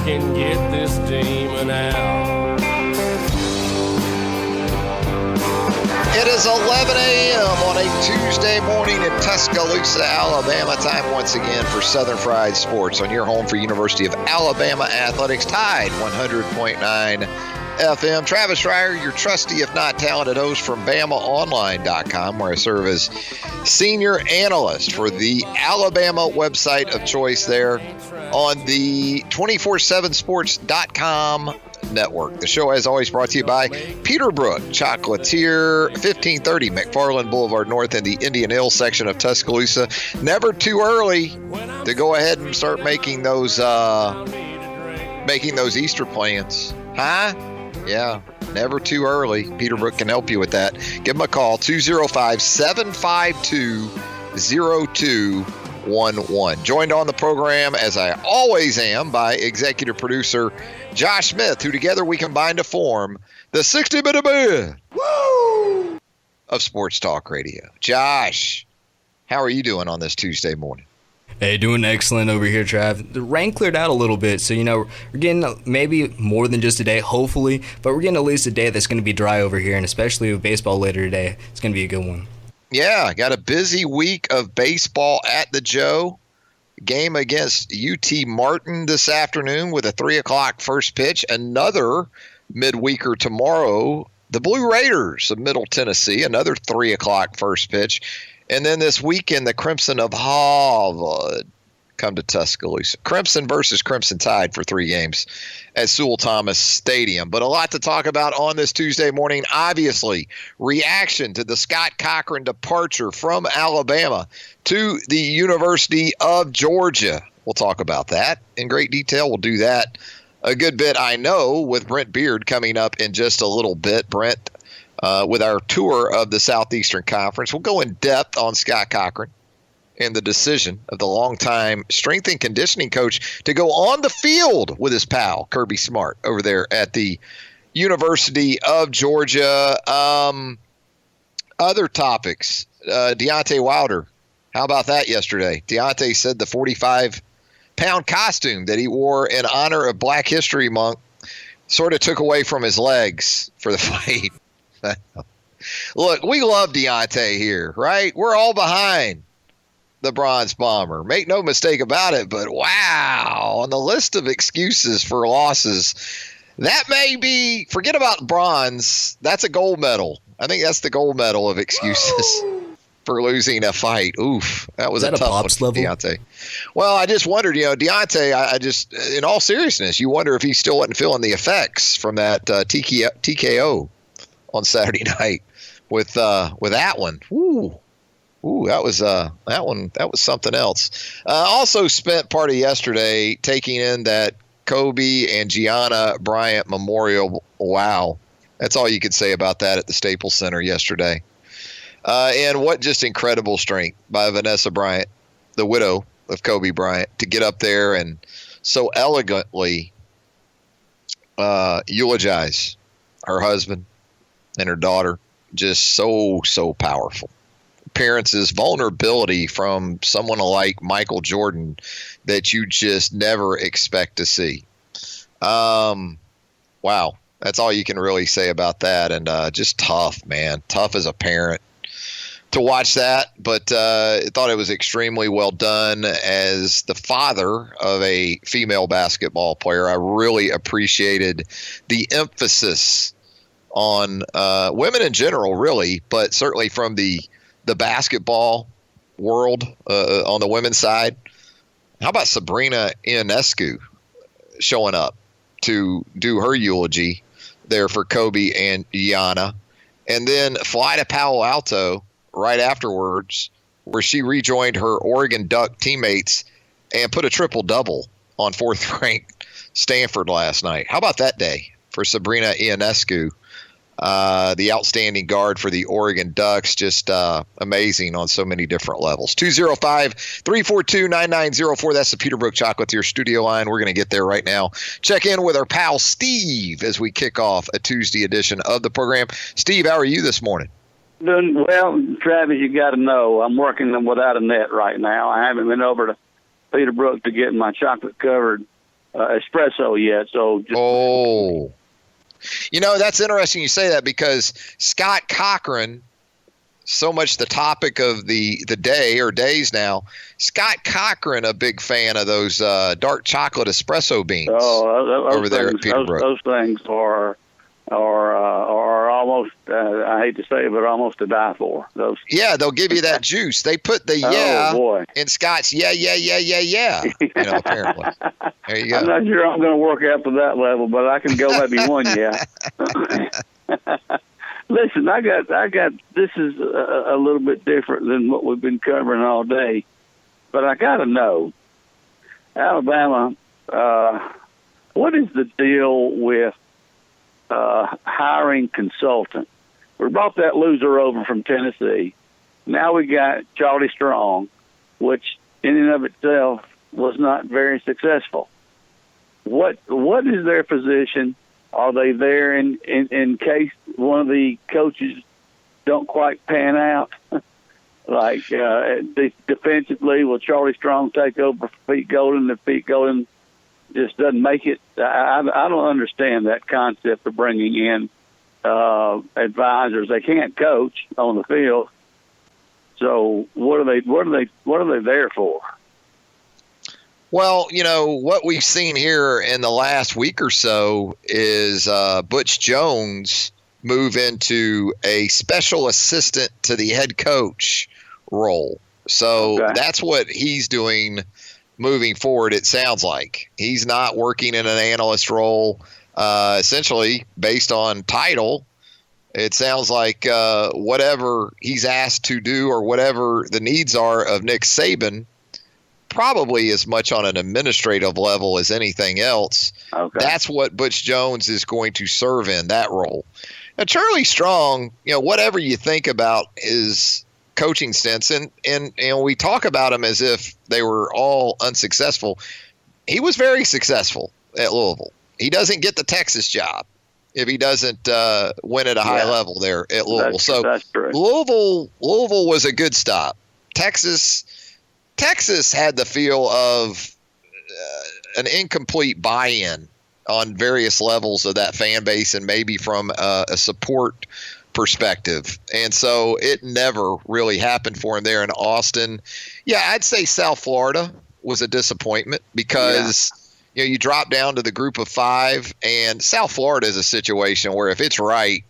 can get this demon out. It is 11 a.m. on a Tuesday morning in Tuscaloosa, Alabama. Time once again for Southern Fried Sports on your home for University of Alabama Athletics. Tide 100.9 FM. Travis Reier, your trusty, if not talented host from BamaOnline.com, where I serve as senior analyst for the Alabama website of choice there on the 247sports.com network. The show, as always, brought to you by Peterbrook Chocolatier, 1530 McFarland Boulevard North in the Indian Hill section of Tuscaloosa. Never too early to go ahead and start making those Easter plans. Huh? Yeah, never too early. Peterbrook can help you with that. Give them a call, 205-752-0211. Joined on the program, as I always am, by executive producer Josh Smith, who together we combine to form the 60-minute man of Sports Talk Radio. Josh, how are you doing on this Tuesday morning? Hey, doing excellent over here, Trav. The rain cleared out a little bit, so, we're getting maybe more than just a day, hopefully, but we're getting at least a day that's going to be dry over here, and especially with baseball later today, it's going to be a good one. Yeah, got a busy week of baseball at the Joe. Game against UT Martin this afternoon with a 3 o'clock first pitch. Another midweeker tomorrow, the Blue Raiders of Middle Tennessee, another 3 o'clock first pitch. And then this weekend, the Crimson of Harvard come to Tuscaloosa. Crimson versus Crimson Tide for 3 games at Sewell Thomas Stadium. But a lot to talk about on this Tuesday morning. Obviously, reaction to the Scott Cochran departure from Alabama to the University of Georgia. We'll talk about that in great detail. We'll do that a good bit, I know, with Brent Beaird coming up in just a little bit. Brent, with our tour of the Southeastern Conference, we'll go in depth on Scott Cochran and the decision of the longtime strength and conditioning coach to go on the field with his pal, Kirby Smart, over there at the University of Georgia. Other topics, Deontay Wilder. How about that yesterday? Deontay said the 45-pound costume that he wore in honor of Black History Month sort of took away from his legs for the fight. Look, we love Deontay here, right? We're all behind the Bronze Bomber. Make no mistake about it, but wow, on the list of excuses for losses, that may be, forget about bronze, that's a gold medal. I think that's the gold medal of excuses for losing a fight. Oof, that was a tough one for Deontay. Well, I just wondered, Deontay, I just, in all seriousness, you wonder if he still wasn't feeling the effects from that TKO on Saturday night with that one. Ooh, that was something else. Also spent part of yesterday taking in that Kobe and Gianna Bryant Memorial. Wow, that's all you could say about that at the Staples Center yesterday. And what just incredible strength by Vanessa Bryant, the widow of Kobe Bryant, to get up there and so elegantly eulogize her husband and her daughter. Just so powerful. Appearances, vulnerability from someone like Michael Jordan that you just never expect to see. Wow. That's all you can really say about that. And just tough, man. Tough as a parent to watch that. But I thought it was extremely well done. As the father of a female basketball player, I really appreciated the emphasis on women in general, really, but certainly from the basketball world on the women's side. How about Sabrina Ionescu showing up to do her eulogy there for Kobe and Gianna, and then fly to Palo Alto right afterwards, where she rejoined her Oregon Duck teammates and put a triple-double on fourth-ranked Stanford last night. How about that day for Sabrina Ionescu? The outstanding guard for the Oregon Ducks, just amazing on so many different levels. 205-342-9904. That's the Peterbrook Chocolatier studio line. We're going to get there right now. Check in with our pal Steve as we kick off a Tuesday edition of the program. Steve, how are you this morning? Doing well, Travis. You got to know I'm working without a net right now. I haven't been over to Peterbrook to get my chocolate-covered espresso yet. So that's interesting you say that, because Scott Cochran, so much the topic of the day or days now, Scott Cochran, a big fan of those dark chocolate espresso beans over there at Peterborough. Those things are almost, I hate to say it, but almost to die for. Those. Yeah, they'll give you that juice. They put the in Scott's yeah. Apparently. There you go. I'm not sure I'm going to work out to that level, but I can go maybe one yeah. Listen, I got. This is a little bit different than what we've been covering all day, but I got to know, Alabama, what is the deal with hiring consultant? We brought that loser over from Tennessee. Now we got Charlie Strong, which in and of itself was not very successful. What is their position? Are they there in case one of the coaches don't quite pan out? Like defensively, will Charlie Strong take over for Pete Golden if Pete Golden just doesn't make it? I don't understand that concept of bringing in advisors. They can't coach on the field, so what are they there for? Well, what we've seen here in the last week or so is Butch Jones move into a special assistant to the head coach role. So That's what he's doing moving forward, it sounds like. He's not working in an analyst role, essentially based on title. It sounds like whatever he's asked to do or whatever the needs are of Nick Saban, probably as much on an administrative level as anything else. Okay. That's what Butch Jones is going to serve in, that role. Now, Charlie Strong, whatever you think about his coaching stints, and we talk about him as if they were all unsuccessful. He was very successful at Louisville. He doesn't get the Texas job if he doesn't win at a high level there at Louisville. That's true. Louisville was a good stop. Texas had the feel of an incomplete buy-in on various levels of that fan base, and maybe from a support perspective. And so it never really happened for him there in Austin. Yeah, I'd say South Florida was a disappointment because you drop down to the group of 5, and South Florida is a situation where if it's right,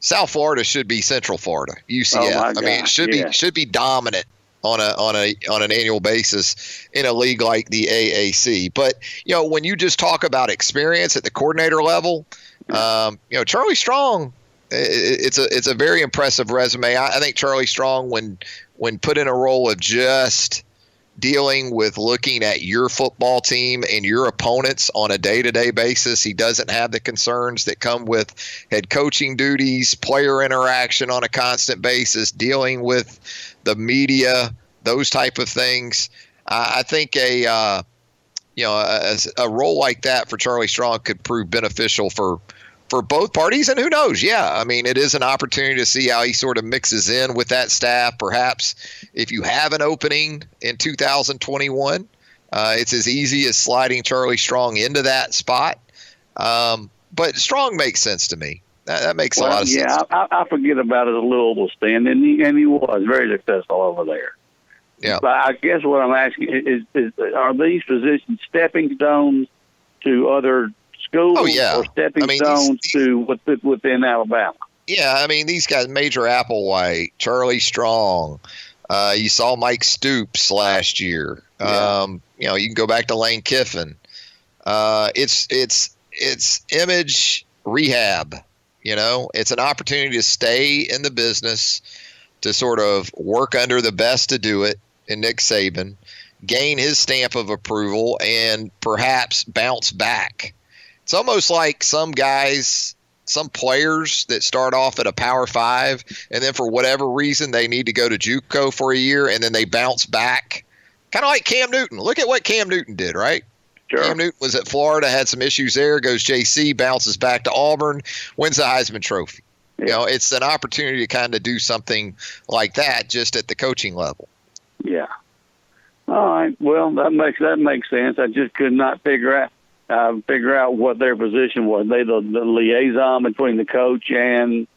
South Florida should be Central Florida, UCF. It should be dominant on an annual basis in a league like the AAC. But when you just talk about experience at the coordinator level, Charlie Strong, it's a very impressive resume. I think Charlie Strong, when put in a role of just dealing with looking at your football team and your opponents on a day-to-day basis, he doesn't have the concerns that come with head coaching duties, player interaction on a constant basis, dealing with the media, those type of things. I think a role like that for Charlie Strong could prove beneficial for both parties. And who knows? Yeah, it is an opportunity to see how he sort of mixes in with that staff. Perhaps if you have an opening in 2021, it's as easy as sliding Charlie Strong into that spot. But Strong makes sense to me. That makes a lot of sense. Yeah, I forget about his Louisville stand, and he was very successful over there. Yeah. But I guess what I'm asking is are these positions stepping stones to other schools or stepping stones to within Alabama? Yeah, these guys, Major Applewhite, Charlie Strong, you saw Mike Stoops last year. Yeah. You can go back to Lane Kiffin. It's image rehab. It's an opportunity to stay in the business, to sort of work under the best to do it in Nick Saban, gain his stamp of approval, and perhaps bounce back. It's almost like some guys, some players that start off at a Power 5, and then for whatever reason they need to go to JUCO for a year, and then they bounce back. Kind of like Cam Newton. Look at what Cam Newton did, right? Sure. Cam Newton was at Florida, had some issues there, goes JC, bounces back to Auburn, wins the Heisman Trophy. Yeah. It's an opportunity to kind of do something like that just at the coaching level. Yeah. All right. Well, that makes sense. I just could not figure out figure out what their position was. They the liaison between the coach and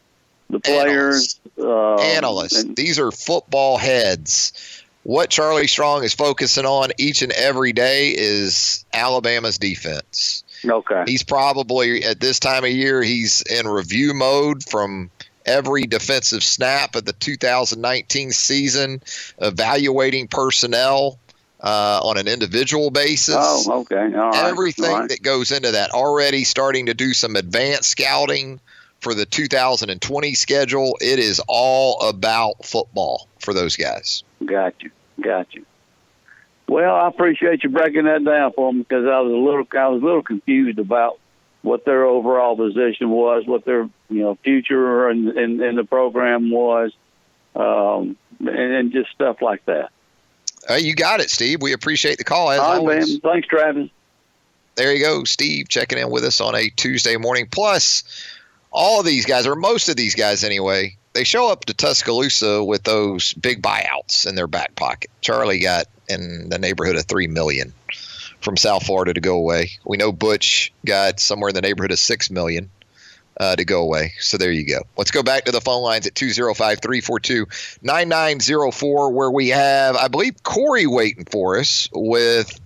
the players. Analysts. These are football heads. What Charlie Strong is focusing on each and every day is Alabama's defense. Okay. He's probably, at this time of year, he's in review mode from every defensive snap of the 2019 season, evaluating personnel on an individual basis. Oh, okay. All right. Everything that goes into that. Already starting to do some advanced scouting for the 2020 schedule. It is all about football for those guys. Got you. Well, I appreciate you breaking that down for me, because I was a little confused about what their overall position was, what their future in the program was, and just stuff like that. You got it, Steve. We appreciate the call as all right, always. Man. Thanks, Travis. There you go, Steve, checking in with us on a Tuesday morning. Plus, all of these guys, or most of these guys anyway, they show up to Tuscaloosa with those big buyouts in their back pocket. Charlie got in the neighborhood of $3 million from South Florida to go away. We know Butch got somewhere in the neighborhood of $6 million to go away. So there you go. Let's go back to the phone lines at 205-342-9904, where we have, I believe, Corey waiting for us with,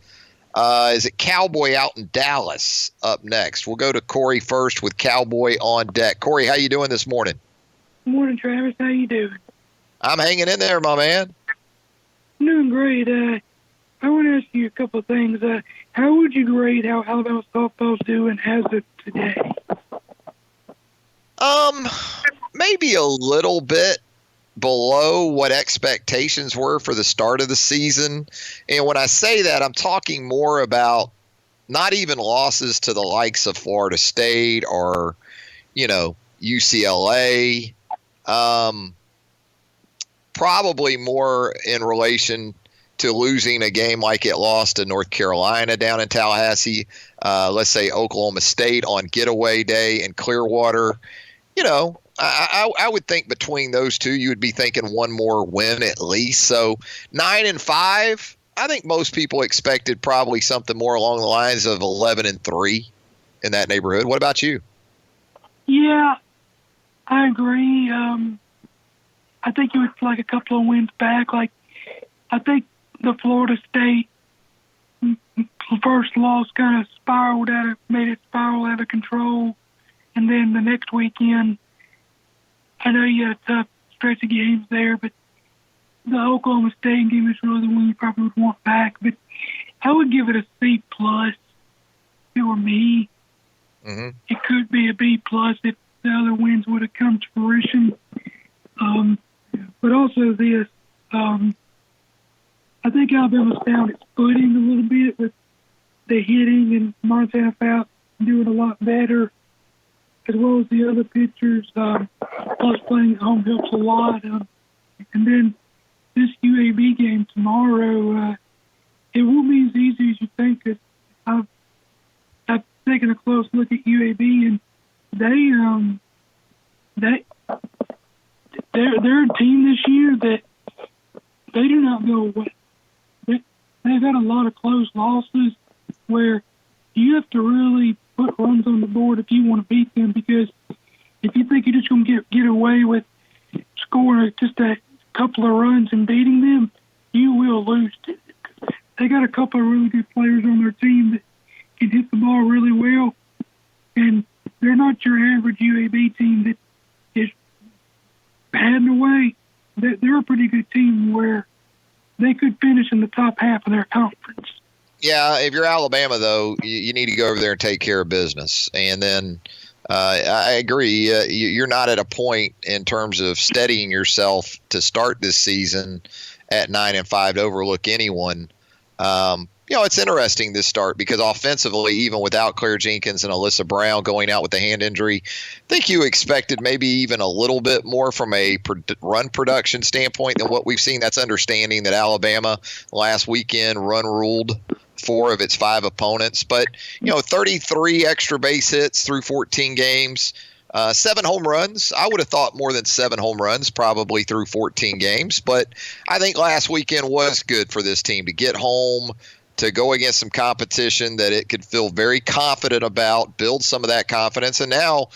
is it Cowboy out in Dallas up next? We'll go to Corey first with Cowboy on deck. Corey, how you doing this morning? Morning, Travis. How you doing? I'm hanging in there, my man. Doing great. I want to ask you a couple of things. How would you grade how Alabama softball's doing as of today? Maybe a little bit below what expectations were for the start of the season. And when I say that, I'm talking more about not even losses to the likes of Florida State or, UCLA. Probably more in relation to losing a game like it lost to North Carolina down in Tallahassee. Let's say Oklahoma State on getaway day in Clearwater. I would think between those two, you would be thinking one more win at least. So 9-5, I think most people expected probably something more along the lines of 11-3 in that neighborhood. What about you? Yeah, I agree. I think it was like a couple of wins back. Like, I think the Florida State first loss kind of made it spiral out of control. And then the next weekend, I know you had a tough stretch of games there, but the Oklahoma State game is really the one you probably would want back. But I would give it a C+. If it were me. Mm-hmm. It could be a B+ if the other wins would have come to fruition. But also this, I think Alabama's found its footing a little bit with the hitting, and Montana Fouts doing a lot better, as well as the other pitchers. Plus playing at home helps a lot. And then this UAB game tomorrow, it won't be as easy as you think. I've taken a close look at UAB, and they're a team this year that they do not go away. They've had a lot of close losses where you have to really put runs on the board if you want to beat them, because if you think you're just going to get away with scoring just a couple of runs and beating them, you will lose. They got a couple of really good players on their team that can hit the ball really well, and they're not your average UAB team that is padding away. They're a pretty good team where they could finish in the top half of their conference. Yeah, if you're Alabama, though, you need to go over there and take care of business. And then I agree. You're not at a point in terms of steadying yourself to start this season at 9-5 to overlook anyone. It's interesting this start because offensively, even without Claire Jenkins and Alyssa Brown going out with the hand injury, I think you expected maybe even a little bit more from a run production standpoint than what we've seen. That's understanding that Alabama last weekend run ruled 4 of its 5 opponents. But, 33 extra base hits through 14 games, 7 home runs. I would have thought more than 7 home runs probably through 14 games. But I think last weekend was good for this team to get home, to go against some competition that it could feel very confident about, build some of that confidence. And now,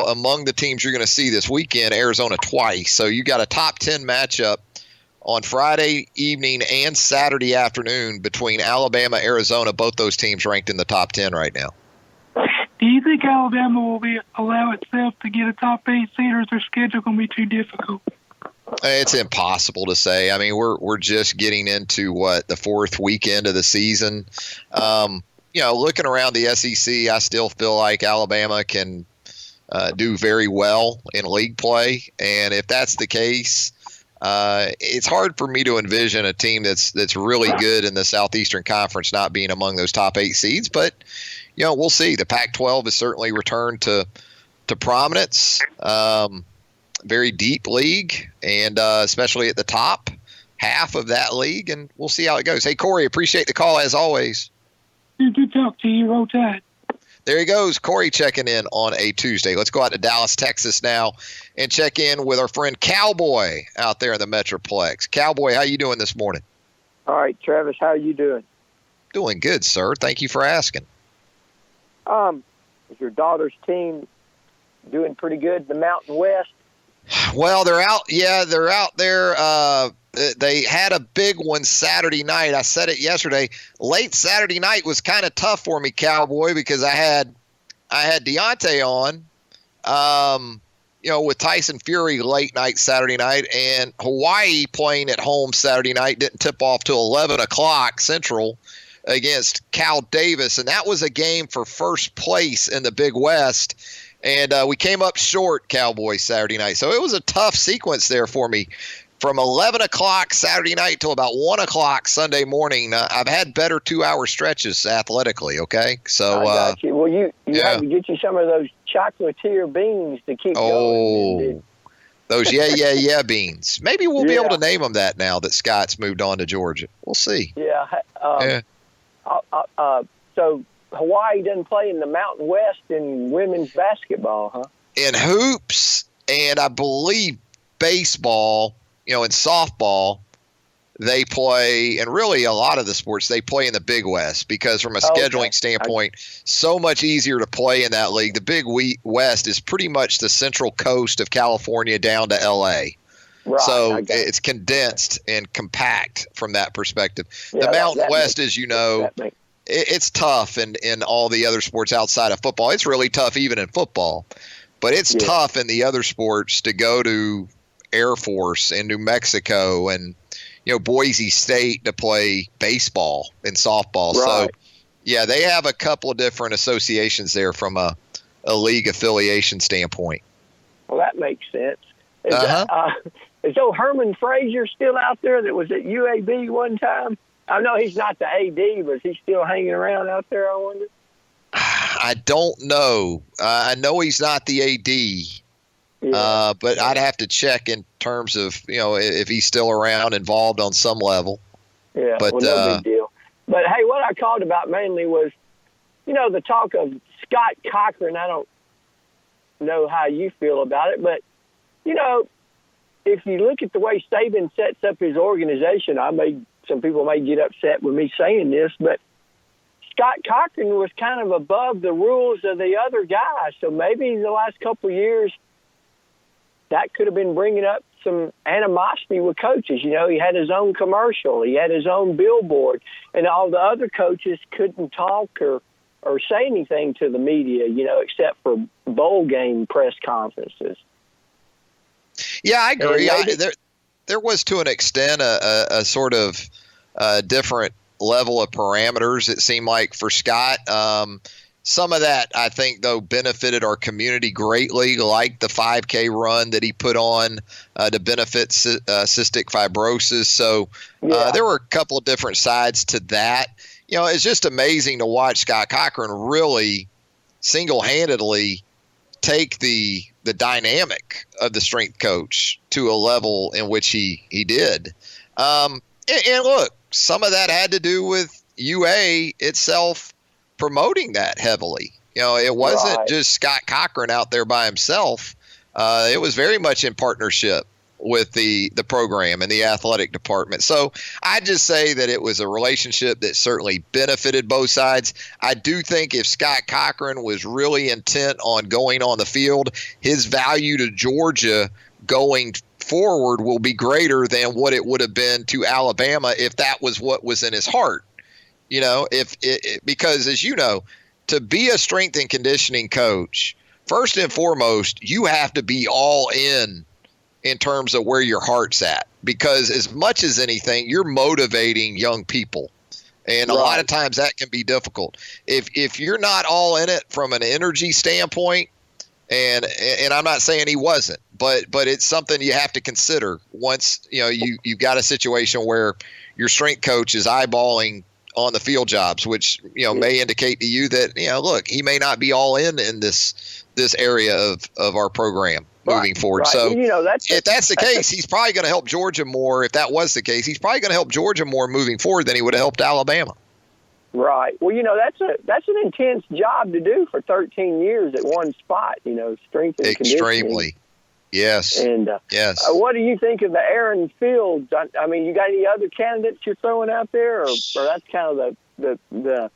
among the teams you're going to see this weekend, Arizona twice. So you got a top 10 matchup on Friday evening and Saturday afternoon between Alabama, Arizona, both those teams ranked in the top 10 right now. Do you think Alabama will allow itself to get a top 8 seed, or is their schedule going to be too difficult? It's impossible to say. I mean, we're just getting into the fourth weekend of the season. Looking around the SEC, I still feel like Alabama can do very well in league play, and if that's the case, it's hard for me to envision a team that's really good in the Southeastern Conference not being among those top 8 seeds. But we'll see. The Pac-12 has certainly returned to prominence. Very deep league, and especially at the top half of that league, and we'll see how it goes. Hey, Corey, appreciate the call as always. Good talk to you. Roll Tide. There he goes, Corey checking in on a Tuesday. Let's go out to Dallas, Texas now and check in with our friend Cowboy out there in the Metroplex. Cowboy, how you doing this morning? All right, Travis, how are you doing? Doing good, sir. Thank you for asking. Is your daughter's team doing pretty good in the Mountain West? Well, they're out. Yeah, they're out there. They had a big one Saturday night. I said it yesterday. Late Saturday night was kind of tough for me, Cowboy, because I had Deontay on, with Tyson Fury late night Saturday night, and Hawaii playing at home Saturday night didn't tip off till 11 o'clock Central against Cal Davis, and that was a game for first place in the Big West. And we came up short, Cowboys, Saturday night. So it was a tough sequence there for me. From 11 o'clock Saturday night till about 1 o'clock Sunday morning, I've had better 2-hour stretches athletically, okay? So, I got you. Well, you have to get you some of those chocolatier beans to keep going. Those yeah beans. Maybe we'll be able to name them that now that Scott's moved on to Georgia. We'll see. So Hawaii doesn't play in the Mountain West in women's basketball, huh? In hoops and I believe baseball, in softball, they play, and really a lot of the sports, they play in the Big West because from a scheduling standpoint, so much easier to play in that league. The Big West is pretty much the central coast of California down to L.A. Right, so it's condensed and compact from that perspective. The Mountain West, as you know, it's tough in all the other sports outside of football. It's really tough even in football. But it's tough in the other sports to go to Air Force in New Mexico and, Boise State to play baseball and softball. Right. So, they have a couple of different associations there from a league affiliation standpoint. Well, that makes sense. Is old Herman Frazier still out there that was at UAB one time? I know he's not the AD, but is he still hanging around out there, I wonder? I don't know. I know he's not the AD, but I'd have to check in terms of, if he's still around, involved on some level. Yeah, but no big deal. But, hey, what I called about mainly was, the talk of Scott Cochran. I don't know how you feel about it, but, if you look at the way Saban sets up his organization, some people may get upset with me saying this, but Scott Cochran was kind of above the rules of the other guys. So maybe the last couple of years, that could have been bringing up some animosity with coaches. He had his own commercial. He had his own billboard. And all the other coaches couldn't talk or say anything to the media, except for bowl game press conferences. Yeah, I agree. There was, to an extent, a sort of different level of parameters, it seemed like, for Scott. Some of that, I think, though, benefited our community greatly, like the 5K run that he put on to benefit cystic fibrosis. So there were a couple of different sides to that. It's just amazing to watch Scott Cochran really single-handedly take the dynamic of the strength coach to a level in which he did. And look, some of that had to do with UA itself promoting that heavily. It wasn't just Scott Cochran out there by himself. It was very much in partnership with the program and the athletic department. So I just say that it was a relationship that certainly benefited both sides. I do think if Scott Cochran was really intent on going on the field, his value to Georgia going forward will be greater than what it would have been to Alabama if that was what was in his heart. You know, because as you know, to be a strength and conditioning coach, first and foremost, you have to be all in terms of where your heart's at, because as much as anything, you're motivating young people. And a lot of times that can be difficult. If you're not all in it from an energy standpoint, and I'm not saying he wasn't, but it's something you have to consider once, you know, you've got a situation where your strength coach is eyeballing on the field jobs, which, you know, may indicate to you that, you know, look, he may not be all in this area of our program moving forward. Right. So, you know, if that's the case, he's probably going to help Georgia more. If that was the case, he's probably going to help Georgia more moving forward than he would have helped Alabama. Right. Well, you know, that's an intense job to do for 13 years at one spot, you know, strength and conditioning. Extremely. Yes. And yes. What do you think of the Aaron Fields? I mean, you got any other candidates you're throwing out there, or that's kind of the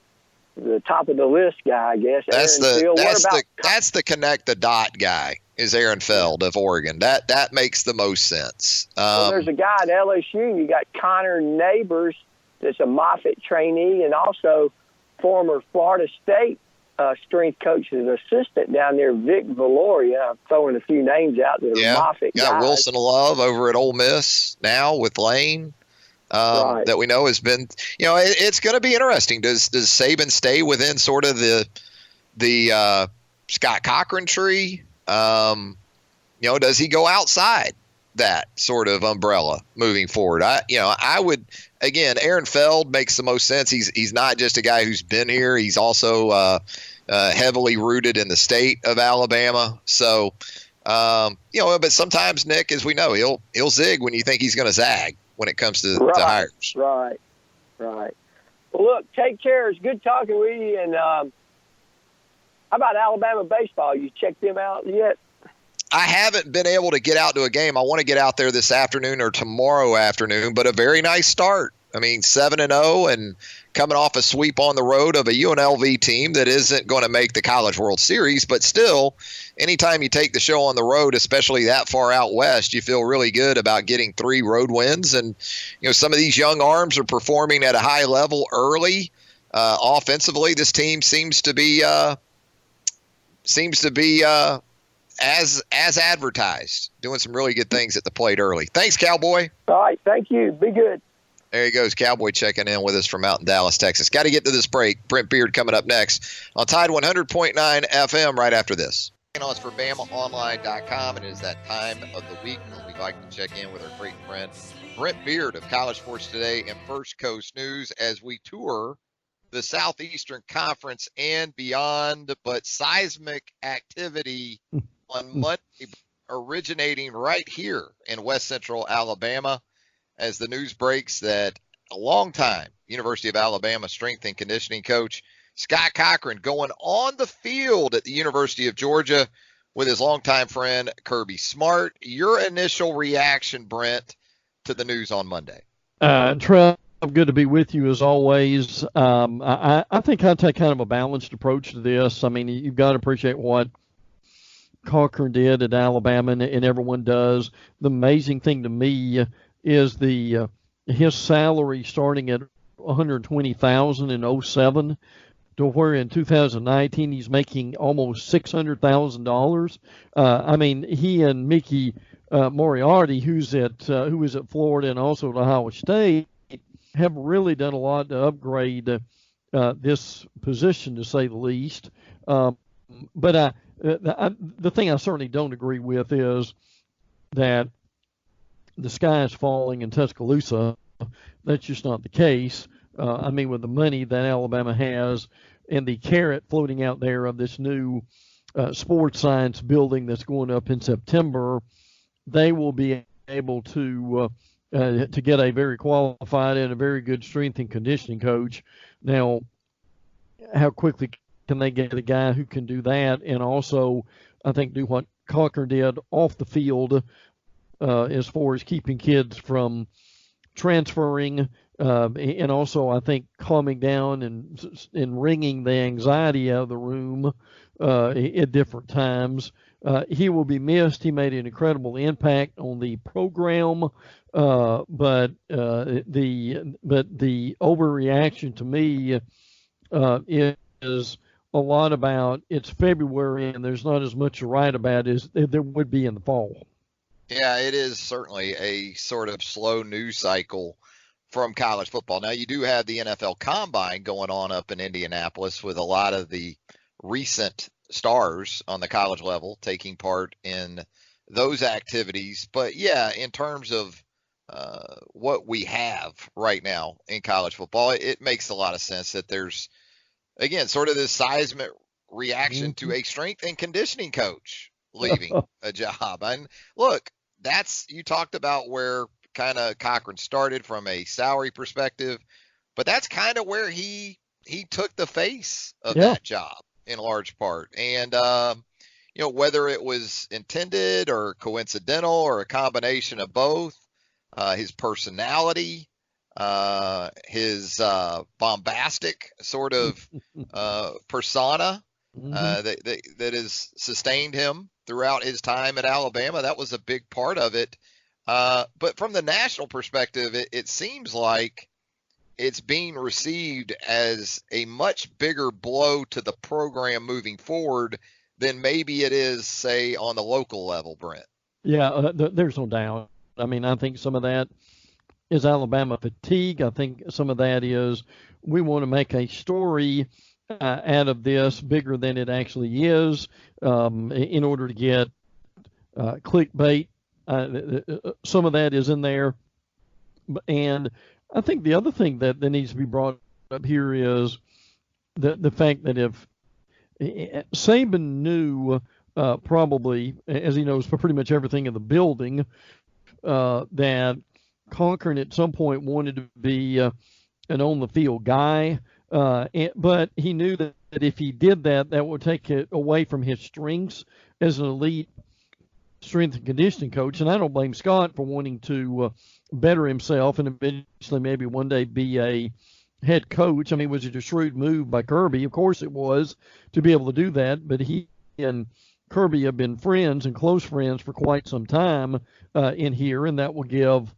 top of the list guy, I guess? That's the connect the dot guy is Aaron Feld of Oregon. That makes the most sense. Well, there's a guy at LSU. You got Connor Neighbors, that's a Moffitt trainee, and also former Florida State strength coach's assistant down there, Vic Valoria. I'm throwing a few names out there. Moffitt guys. Got Wilson Love over at Ole Miss now with Lane. That we know has been, you know, it's going to be interesting. Does Saban stay within sort of the Scott Cochran tree? You know, does he go outside that sort of umbrella moving forward? I would, again, Aaron Feld makes the most sense. He's not just a guy who's been here. He's also heavily rooted in the state of Alabama. So, you know, but sometimes, Nick, as we know, he'll zig when you think he's going to zag when it comes to hires. Right. Well, look, take care. It's good talking with you. And how about Alabama baseball? You checked them out yet? I haven't been able to get out to a game. I want to get out there this afternoon or tomorrow afternoon, but a very nice start. I mean, 7-0 and coming off a sweep on the road of a UNLV team that isn't going to make the College World Series, but still, anytime you take the show on the road, especially that far out west, you feel really good about getting 3 road wins. And, you know, some of these young arms are performing at a high level early. Offensively, this team seems to be as advertised, doing some really good things at the plate early. Thanks, Cowboy. All right, thank you. Be good. There he goes, Cowboy checking in with us from out in Dallas, Texas. Got to get to this break. Brent Beaird coming up next on Tide 100.9 FM right after this. It's for BamaOnline.com, and it is that time of the week when we'd like to check in with our great friend Brent Beaird of College Sports Today and First Coast News as we tour the Southeastern Conference and beyond, but seismic activity on Monday originating right here in West Central Alabama as the news breaks that a longtime University of Alabama strength and conditioning coach Scott Cochran going on the field at the University of Georgia with his longtime friend Kirby Smart. Your initial reaction, Brent, to the news on Monday? Trev, good to be with you as always. I think I take kind of a balanced approach to this. I mean, you've got to appreciate what Cochran did at Alabama, and everyone does. The amazing thing to me is his salary starting at $120,000 in 2007 to where in 2019 he's making almost $600,000. I mean, he and Mickey Moriarty, who was at Florida and also at Ohio State, have really done a lot to upgrade this position, to say the least. But the thing I certainly don't agree with is that the sky is falling in Tuscaloosa. That's just not the case. I mean, with the money that Alabama has and the carrot floating out there of this new sports science building that's going up in September, they will be able to get a very qualified and a very good strength and conditioning coach. Now, how quickly can they get a guy who can do that and also, I think, do what Cochran did off the field as far as keeping kids from transferring, and also I think calming down and wringing the anxiety out of the room at different times. He will be missed. He made an incredible impact on the program, but the overreaction to me is a lot about it's February and there's not as much to write about as there would be in the fall. Yeah, it is certainly a sort of slow news cycle from college football. Now, you do have the NFL Combine going on up in Indianapolis with a lot of the recent stars on the college level taking part in those activities. But, yeah, in terms of what we have right now in college football, it makes a lot of sense that there's, again, sort of this seismic reaction to a strength and conditioning coach leaving a job. And look, you talked about where kind of Cochran started from a salary perspective, but that's kind of where he took the face of that job in large part. And, whether it was intended or coincidental or a combination of both, his personality, his bombastic sort of persona that has sustained him throughout his time at Alabama. That was a big part of it. But from the national perspective, it seems like it's being received as a much bigger blow to the program moving forward than maybe it is, say, on the local level, Brent. Yeah, there's no doubt. I mean, I think some of that is Alabama fatigue. I think some of that is we want to make a story out of this bigger than it actually is in order to get clickbait. Some of that is in there. And I think the other thing that needs to be brought up here is the fact that if Saban knew probably, as he knows for pretty much everything in the building, that Cochran at some point wanted to be an on-the-field guy, but he knew that if he did that, that would take it away from his strengths as an elite strength and conditioning coach. And I don't blame Scott for wanting to better himself and eventually maybe one day be a head coach. I mean, was it a shrewd move by Kirby? Of course it was, to be able to do that, but he and Kirby have been friends and close friends for quite some time in here, and that will give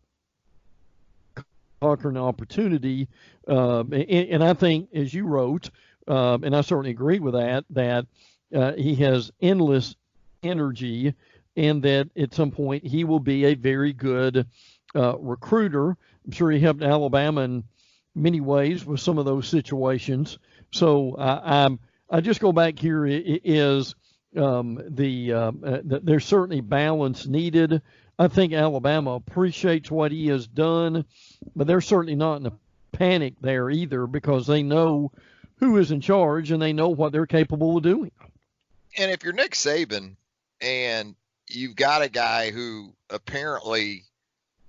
Cochran an opportunity. And I think, as you wrote, and I certainly agree with that he has endless energy and that at some point he will be a very good recruiter. I'm sure he helped Alabama in many ways with some of those situations. So I just go back here is there's certainly balance needed. I think Alabama appreciates what he has done, but they're certainly not in a panic there either because they know who is in charge and they know what they're capable of doing. And if you're Nick Saban and you've got a guy who apparently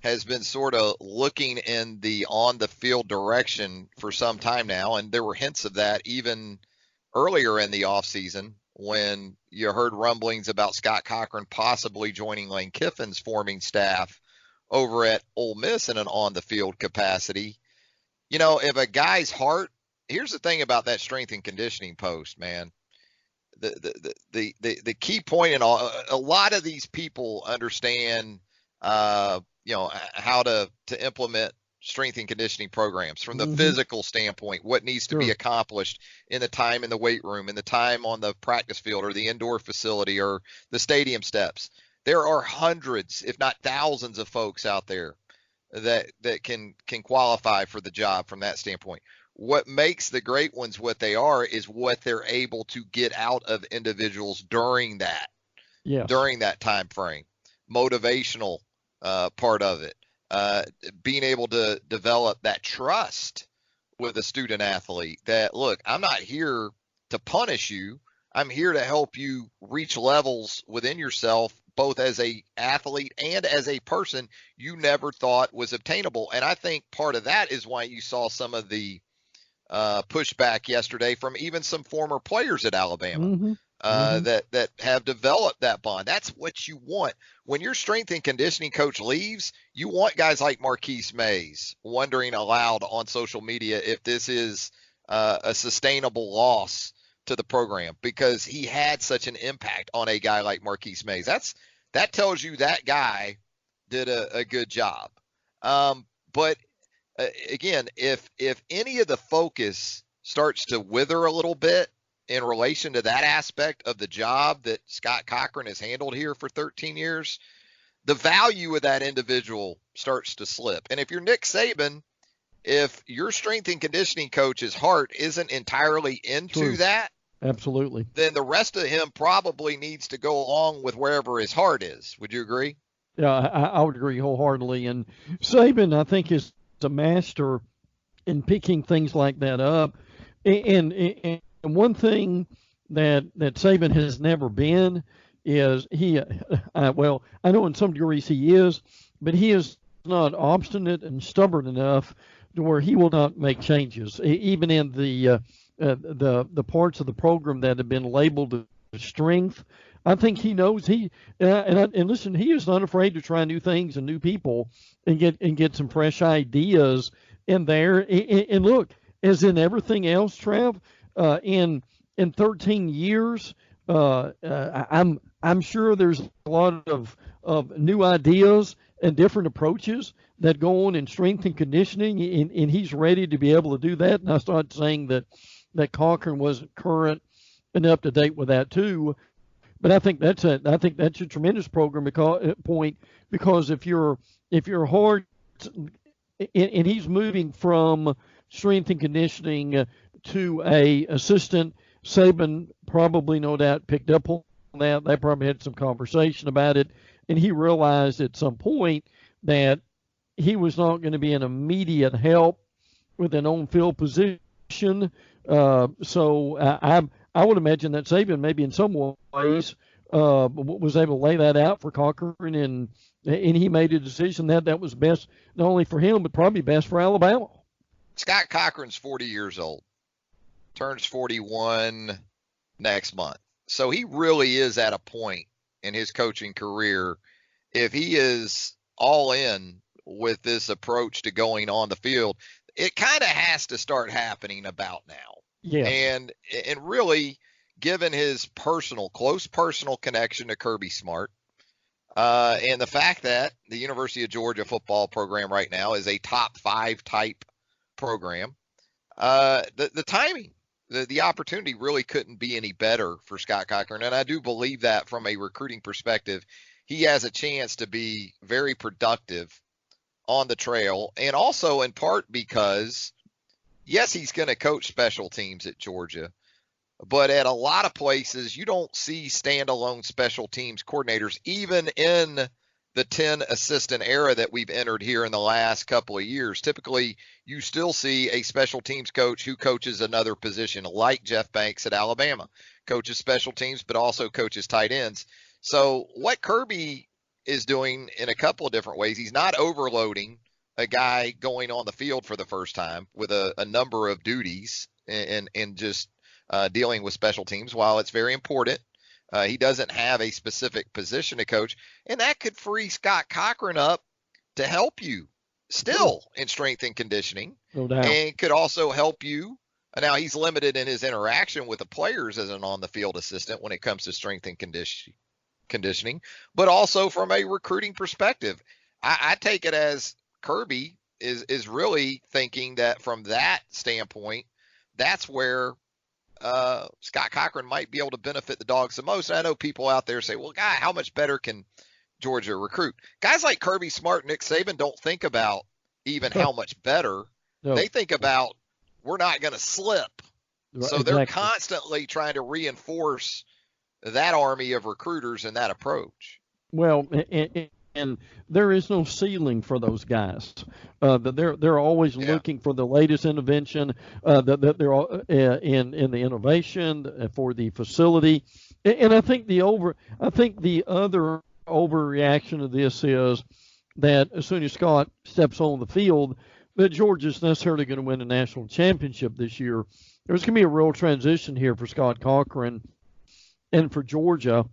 has been sort of looking in the on-the-field direction for some time now, and there were hints of that even earlier in the offseason when you heard rumblings about Scott Cochran possibly joining Lane Kiffin's forming staff over at Ole Miss in an on-the-field capacity. You know, if a guy's heart, here's the thing about that strength and conditioning post, man. The key point in a lot of these people understand, how to implement strength and conditioning programs from the physical standpoint, what needs to be accomplished in the time in the weight room, in the time on the practice field or the indoor facility or the stadium steps. There are hundreds, if not thousands of folks out there that can qualify for the job from that standpoint. What makes the great ones what they are is what they're able to get out of individuals during that time frame. Motivational part of it, being able to develop that trust with a student athlete that, look, I'm not here to punish you. I'm here to help you reach levels within yourself, both as a athlete and as a person you never thought was obtainable. And I think part of that is why you saw some of the pushback yesterday from even some former players at Alabama. that have developed that bond. That's what you want. When your strength and conditioning coach leaves, you want guys like Marquise Mays wondering aloud on social media if this is a sustainable loss to the program, because he had such an impact on a guy like Marquise Mays. That tells you that guy did a good job. But again, if any of the focus starts to wither a little bit in relation to that aspect of the job that Scott Cochran has handled here for 13 years, the value of that individual starts to slip. And if you're Nick Saban, if your strength and conditioning coach's heart isn't entirely into that, absolutely, then the rest of him probably needs to go along with wherever his heart is. Would you agree? Yeah, I would agree wholeheartedly. And Saban, I think, is a master in picking things like that up. And one thing that Saban has never been is well, I know in some degrees he is, but he is not obstinate and stubborn enough to where he will not make changes, even in the parts of the program that have been labeled strength. I think he knows and listen, he is not afraid to try new things and new people and get some fresh ideas in there. And look, as in everything else, Trav, in 13 years, I'm sure there's a lot of new ideas and different approaches that go on in strength and conditioning, and he's ready to be able to do that. And I started saying that Cochran wasn't current and up to date with that too. But I think that's a tremendous program point, because if your heart, and he's moving from strength and conditioning to a assistant. Saban probably, no doubt, picked up on that. They probably had some conversation about it, and he realized at some point that he was not going to be an immediate help with an on-field position. So I would imagine that Saban, maybe in some ways, was able to lay that out for Cochran, and he made a decision that was best not only for him but probably best for Alabama. Scott Cochran's 40 years old, turns 41 next month. So he really is at a point in his coaching career, if he is all in with this approach to going on the field, it kind of has to start happening about now. Yeah. And really, given his close personal connection to Kirby Smart, and the fact that the University of Georgia football program right now is a top 5 type program, the timing, the opportunity really couldn't be any better for Scott Cochran. And I do believe that from a recruiting perspective, he has a chance to be very productive on the trail. And also in part because, yes, he's going to coach special teams at Georgia, but at a lot of places you don't see standalone special teams coordinators, even in the 10 assistant era that we've entered here in the last couple of years. Typically, you still see a special teams coach who coaches another position, like Jeff Banks at Alabama, coaches special teams, but also coaches tight ends. So what Kirby is doing in a couple of different ways, he's not overloading a guy going on the field for the first time with a number of duties and just dealing with special teams. While it's very important, he doesn't have a specific position to coach, and that could free Scott Cochran up to help you still in strength and conditioning, no doubt, and could also help you. Now, he's limited in his interaction with the players as an on-the-field assistant when it comes to strength and conditioning, but also from a recruiting perspective. I take it as Kirby is really thinking that from that standpoint, that's where Scott Cochran might be able to benefit the Dogs the most. And I know people out there say, well, God, how much better can Georgia recruit? Guys like Kirby Smart, Nick Saban don't think about even how much better. No. They think about, we're not going to slip. So they're constantly trying to reinforce that army of recruiters and that approach. Well, and there is no ceiling for those guys. They're always looking for the latest intervention. That they're in the innovation for the facility. And I think the other overreaction of this is that as soon as Scott steps on the field, that Georgia's necessarily going to win a national championship this year. There's going to be a real transition here for Scott Cochran And for Georgia,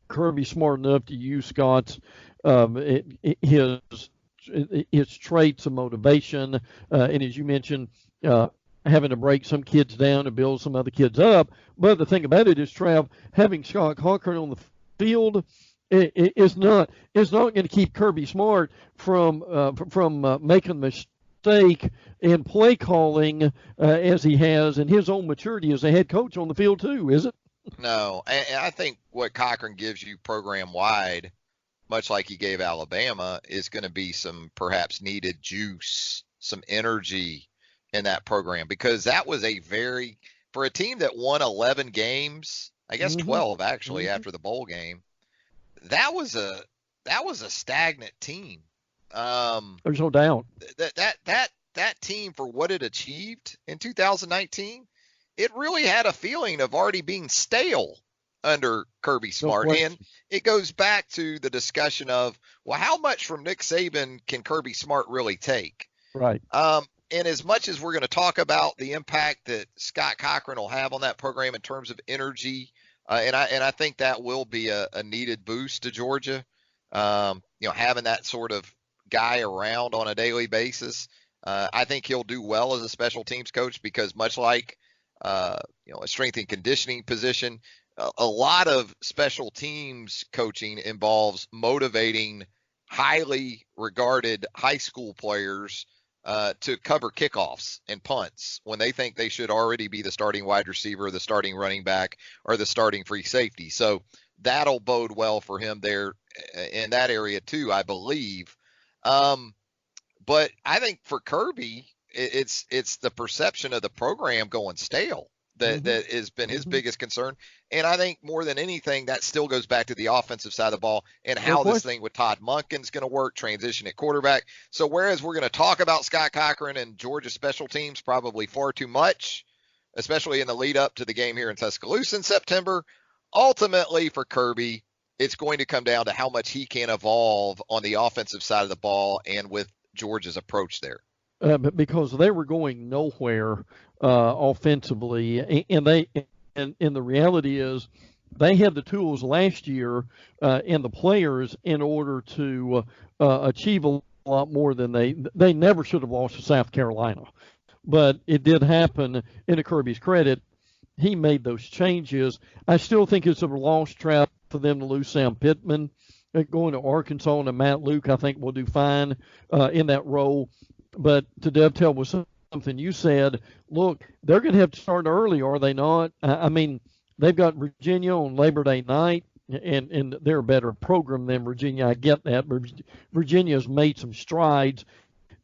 Kirby's smart enough to use Scott's his traits of motivation, and as you mentioned, having to break some kids down and build some other kids up. But the thing about it is, Trav, having Scott Cochran on the field is not going to keep Kirby Smart from making a mistake in play calling as he has, and his own maturity as a head coach on the field too, is it? No, and I think what Cochran gives you program wide, much like he gave Alabama, is going to be some perhaps needed juice, some energy in that program, because that was for a team that won 11 games, I guess 12 actually after the bowl game, that was a stagnant team. There's no doubt. That team, for what it achieved in 2019, it really had a feeling of already being stale under Kirby Smart. And it goes back to the discussion of, well, how much from Nick Saban can Kirby Smart really take? Right. And as much as we're going to talk about the impact that Scott Cochran will have on that program in terms of energy, and I think that will be a needed boost to Georgia, having that sort of guy around on a daily basis. I think he'll do well as a special teams coach, because much like a strength and conditioning position, a lot of special teams coaching involves motivating highly regarded high school players to cover kickoffs and punts when they think they should already be the starting wide receiver, the starting running back, or the starting free safety. So that'll bode well for him there in that area too, I believe. But I think for Kirby, it's the perception of the program going stale that has been his biggest concern. And I think more than anything, that still goes back to the offensive side of the ball and how this thing with Todd Monken's going to work, transition at quarterback. So whereas we're going to talk about Scott Cochran and Georgia special teams probably far too much, especially in the lead up to the game here in Tuscaloosa in September, ultimately for Kirby, it's going to come down to how much he can evolve on the offensive side of the ball and with Georgia's approach there. Because they were going nowhere offensively, and the reality is they had the tools last year and the players in order to achieve a lot more than they never should have lost to South Carolina. But it did happen. In Kirby's credit, he made those changes. I still think it's a lost trap for them to lose Sam Pittman. Going to Arkansas and Matt Luke, I think will do fine in that role. But to dovetail with something you said, look, they're going to have to start early, are they not? I mean, they've got Virginia on Labor Day night, and they're a better program than Virginia. I get that, but Virginia's made some strides.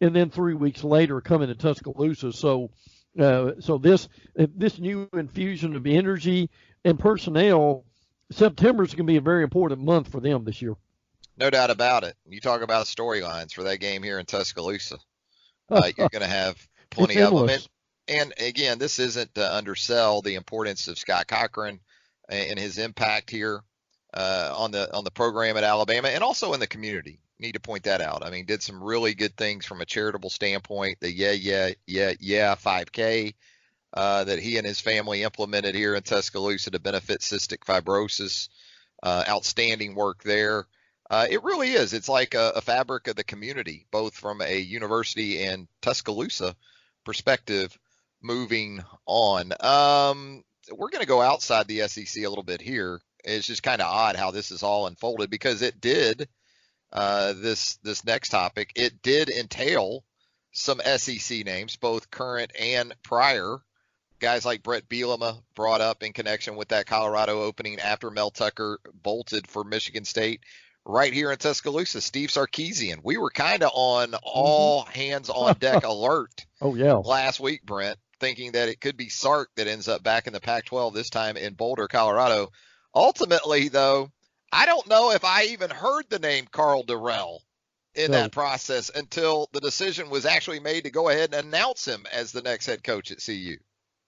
And then 3 weeks later, coming to Tuscaloosa. So this new infusion of energy and personnel, September is going to be a very important month for them this year. No doubt about it. You talk about storylines for that game here in Tuscaloosa. You're going to have plenty of them. And again, this isn't to undersell the importance of Scott Cochran and his impact here on the program at Alabama and also in the community. Need to point that out. I mean, did some really good things from a charitable standpoint. The Yeah 5K that he and his family implemented here in Tuscaloosa to benefit cystic fibrosis. Outstanding work there. It really is. It's like a fabric of the community, both from a university and Tuscaloosa perspective. Moving on, we're going to go outside the SEC a little bit here. It's just kind of odd how this is all unfolded, because it did this next topic. It did entail some SEC names, both current and prior. Guys like Brent Beaird brought up in connection with that Colorado opening after Mel Tucker bolted for Michigan State. Right here in Tuscaloosa, Steve Sarkisian. We were kind of on all hands on deck alert last week, Brent, thinking that it could be Sark that ends up back in the Pac-12 this time in Boulder, Colorado. Ultimately, though, I don't know if I even heard the name Carl Durrell in that process until the decision was actually made to go ahead and announce him as the next head coach at CU.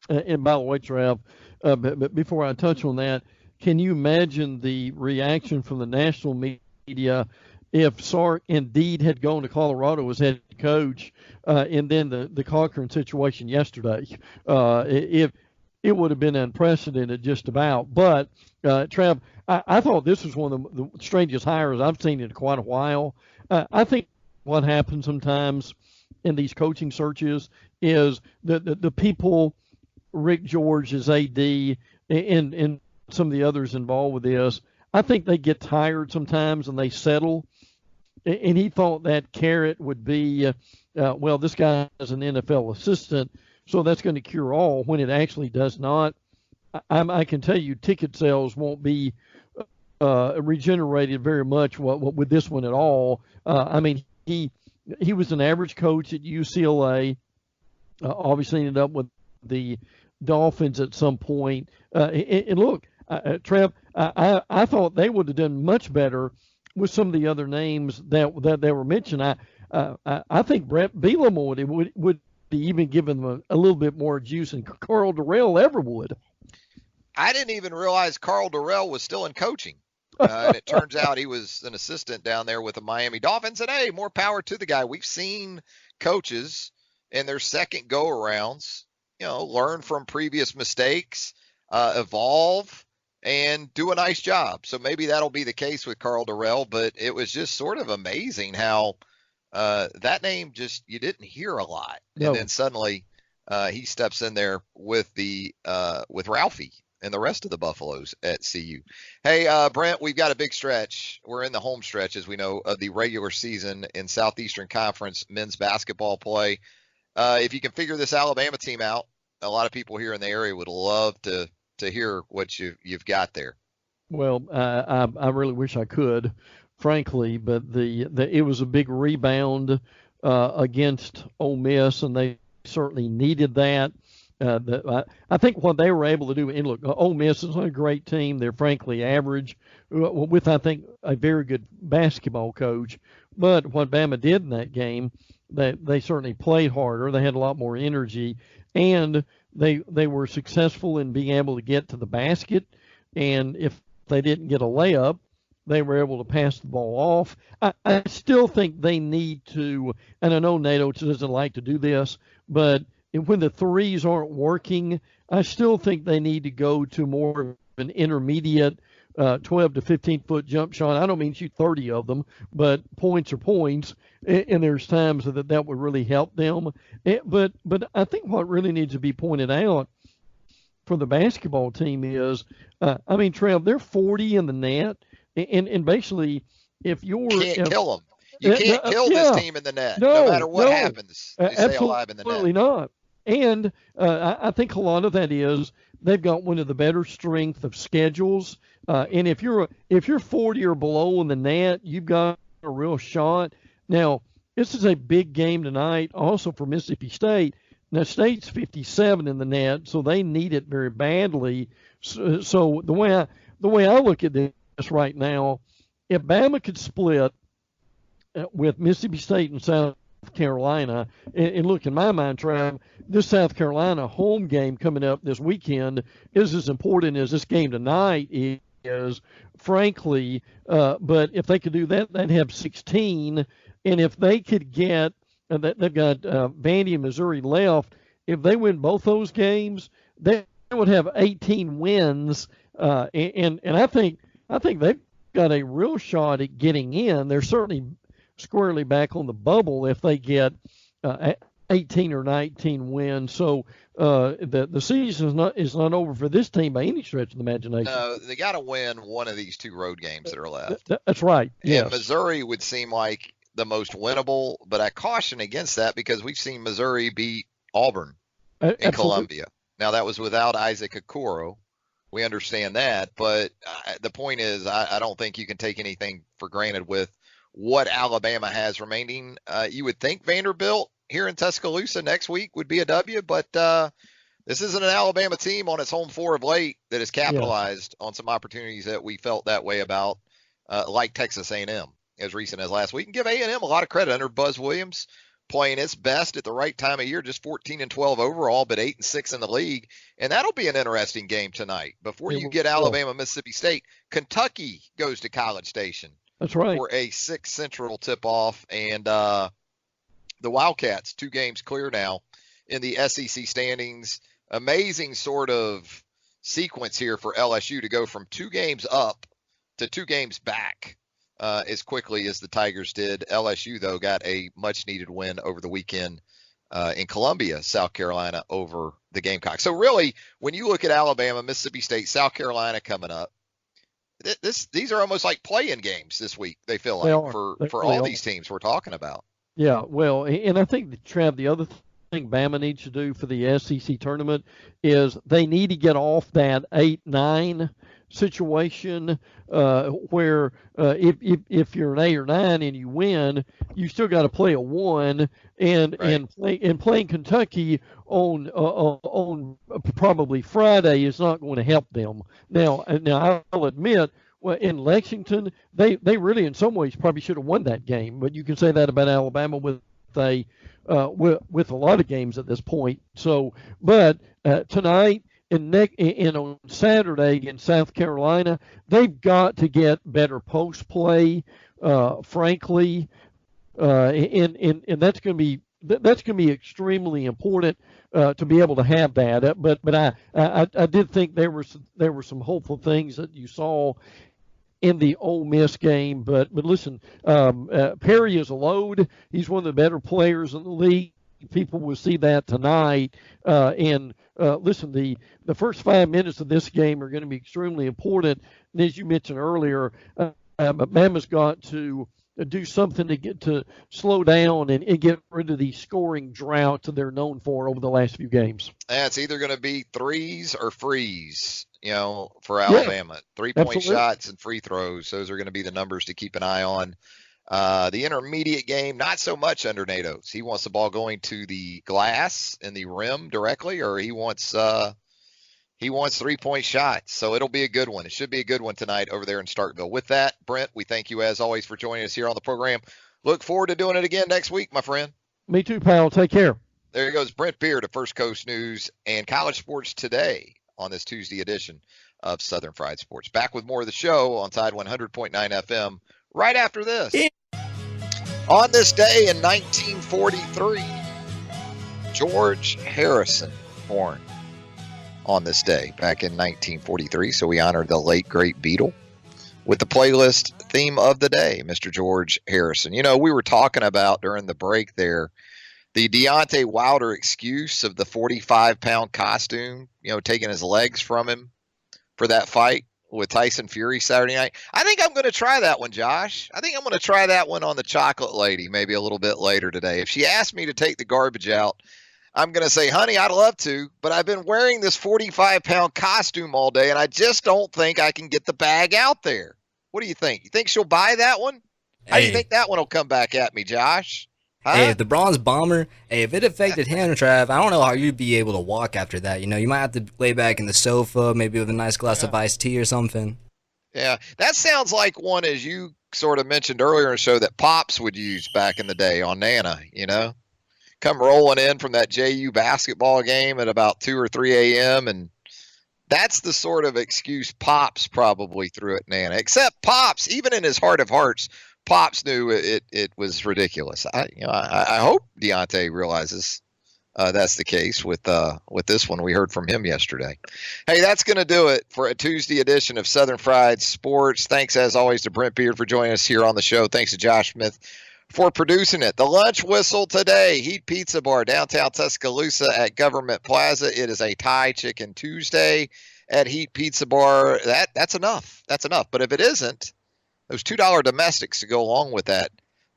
And by the way, Trav, but before I touch on that, can you imagine the reaction from the national media if Sark indeed had gone to Colorado as head coach, and then the Cochran situation yesterday? If it would have been unprecedented just about. But, Trev, I thought this was one of the strangest hires I've seen in quite a while. I think what happens sometimes in these coaching searches is the people, Rick George, his AD, and some of the others involved with this, I think they get tired sometimes and they settle. And he thought that carrot would be, well, this guy is an NFL assistant, so that's going to cure all, when it actually does not. I can tell you ticket sales won't be regenerated very much with this one at all. I mean, he was an average coach at UCLA, obviously ended up with the Dolphins at some point. And look, Trev, I thought they would have done much better with some of the other names that they were mentioned. I think Brent Beaird would even given them a little bit more juice than Carl Durrell ever would. I didn't even realize Carl Durrell was still in coaching. And it turns out he was an assistant down there with the Miami Dolphins. And, hey, more power to the guy. We've seen coaches in their second go-arounds, learn from previous mistakes, evolve, and do a nice job. So maybe that'll be the case with Carl Durrell. But it was just sort of amazing how that name you didn't hear a lot. No. And then suddenly he steps in there with Ralphie and the rest of the Buffaloes at CU. Hey, Brent, we've got a big stretch. We're in the home stretch, as we know, of the regular season in Southeastern Conference men's basketball play. If you can figure this Alabama team out, a lot of people here in the area would love to hear what you've got there. Well, I really wish I could, frankly, but it was a big rebound against Ole Miss, and they certainly needed that. I think what they were able to do, and look, Ole Miss is a great team. They're frankly average with, I think, a very good basketball coach. But what Bama did in that game, they certainly played harder. They had a lot more energy, and they were successful in being able to get to the basket. And if they didn't get a layup, they were able to pass the ball off. I still think they need to, and I know NATO doesn't like to do this, but when the threes aren't working, I still think they need to go to more of an intermediate 12 to 15-foot jump shot. I don't mean shoot 30 of them, but points are points, and there's times that would really help them. But I think what really needs to be pointed out for the basketball team is, Trev, they're 40 in the net, and basically if you're... kill them. You can't kill this team in the net, no matter what happens. They stay alive in the net. Absolutely not. And I think a lot of that is they've got one of the better strength of schedules. And if you're 40 or below in the net, you've got a real shot. Now, this is a big game tonight also for Mississippi State. Now, State's 57 in the net, so they need it very badly. So the way I look at this right now, if Bama could split with Mississippi State and South Carolina, and look, in my mind, Trav, this South Carolina home game coming up this weekend is as important as this game tonight is, frankly. But if they could do that, they'd have 16. And if they could get, they've got Vandy and Missouri left. If they win both those games, they would have 18 wins. And I think they've got a real shot at getting in. They're certainly squarely back on the bubble if they get 18 or 19 wins. So the season is not over for this team by any stretch of the imagination. No, they got to win one of these two road games that are left. That's right. Yes. And Missouri would seem like the most winnable, but I caution against that because we've seen Missouri beat Auburn in Columbia. Now, that was without Isaac Okoro. We understand that, but the point is I don't think you can take anything for granted with what Alabama has remaining. You would think Vanderbilt here in Tuscaloosa next week would be a W, but this isn't an Alabama team on its home floor of late that has capitalized on some opportunities that we felt that way about, like Texas A&M as recent as last week. And give A&M a lot of credit under Buzz Williams, playing its best at the right time of year, just 14-12 overall, but 8-6 in the league. And that'll be an interesting game tonight. Before you get Alabama, Mississippi State, Kentucky goes to College Station. That's right. For a 6 Central tip-off, and the Wildcats, 2 games clear now in the SEC standings. amazing sort of sequence here for LSU to go from 2 games up to 2 games back as quickly as the Tigers did. LSU, though, got a much-needed win over the weekend in Columbia, South Carolina, over the Gamecocks. So really, when you look at Alabama, Mississippi State, South Carolina coming up, these are almost like play-in games this week, they feel like, for all these teams we're talking about. Yeah, well, and I think, Trav, the other thing Bama needs to do for the SEC tournament is they need to get off that 8-9 situation where if you're an 8 or 9 and you win, you still got to play a 1, and playing Kentucky on probably Friday is not going to help them. Now I'll admit, well, in Lexington, they really in some ways probably should have won that game, but you can say that about Alabama with a lot of games at this point. So, but tonight and on Saturday in South Carolina, they've got to get better post play, frankly, and that's going to be extremely important to be able to have that. But I did think there were some hopeful things that you saw in the Ole Miss game. But listen, Perry is a load. He's one of the better players in the league. People will see that tonight. Listen, the first 5 minutes of this game are going to be extremely important. And as you mentioned earlier, Bama's got to do something to slow down and get rid of the scoring drought that they're known for over the last few games. Yeah, it's either going to be threes or freeze, for Alabama. 3-point shots and free throws. Those are going to be the numbers to keep an eye on. The intermediate game, not so much under Natos. He wants the ball going to the glass and the rim directly, or he wants 3-point shots. So it'll be a good one. It should be a good one tonight over there in Starkville. With that, Brent, we thank you as always for joining us here on the program. Look forward to doing it again next week, my friend. Me too, pal. Take care. There he goes, Brent Beaird of First Coast News and College Sports Today on this Tuesday edition of Southern Fried Sports. Back with more of the show on Tide 100.9 FM right after this. On this day in 1943, George Harrison born on this day back in 1943. So we honor the late, great Beatle with the playlist theme of the day, Mr. George Harrison. We were talking about during the break there, the Deontay Wilder excuse of the 45-pound costume, taking his legs from him for that fight with Tyson Fury Saturday night. I think I'm going to try that one, Josh. I think I'm going to try that one on the chocolate lady maybe a little bit later today. If she asked me to take the garbage out, I'm going to say, honey, I'd love to, but I've been wearing this 45-pound costume all day, and I just don't think I can get the bag out there. What do you think? You think she'll buy that one? How do you think that one will come back at me, Josh? Huh? Hey, if the Bronze Bomber, if it affected him, Trav, I don't know how you'd be able to walk after that. You might have to lay back in the sofa, maybe with a nice glass of iced tea or something. Yeah, that sounds like one, as you sort of mentioned earlier in the show, that Pops would use back in the day on Nana, Come rolling in from that JU basketball game at about 2 or 3 a.m., and that's the sort of excuse Pops probably threw at Nana. Except Pops, even in his heart of hearts, Pops knew it was ridiculous. I hope Deontay realizes that's the case with this one. We heard from him yesterday. Hey, that's going to do it for a Tuesday edition of Southern Fried Sports. Thanks, as always, to Brent Beaird for joining us here on the show. Thanks to Josh Smith for producing it. The lunch whistle today, Heat Pizza Bar, downtown Tuscaloosa at Government Plaza. It is a Thai Chicken Tuesday at Heat Pizza Bar. That's enough. That's enough. But if it isn't, those $2 domestics to go along with that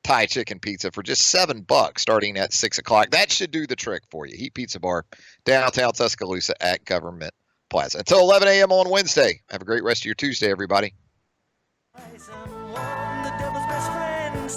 Thai chicken pizza for just $7 starting at 6 o'clock. That should do the trick for you. Heat Pizza Bar, downtown Tuscaloosa at Government Plaza. Until 11 a.m. on Wednesday. Have a great rest of your Tuesday, everybody. The devil's best friend,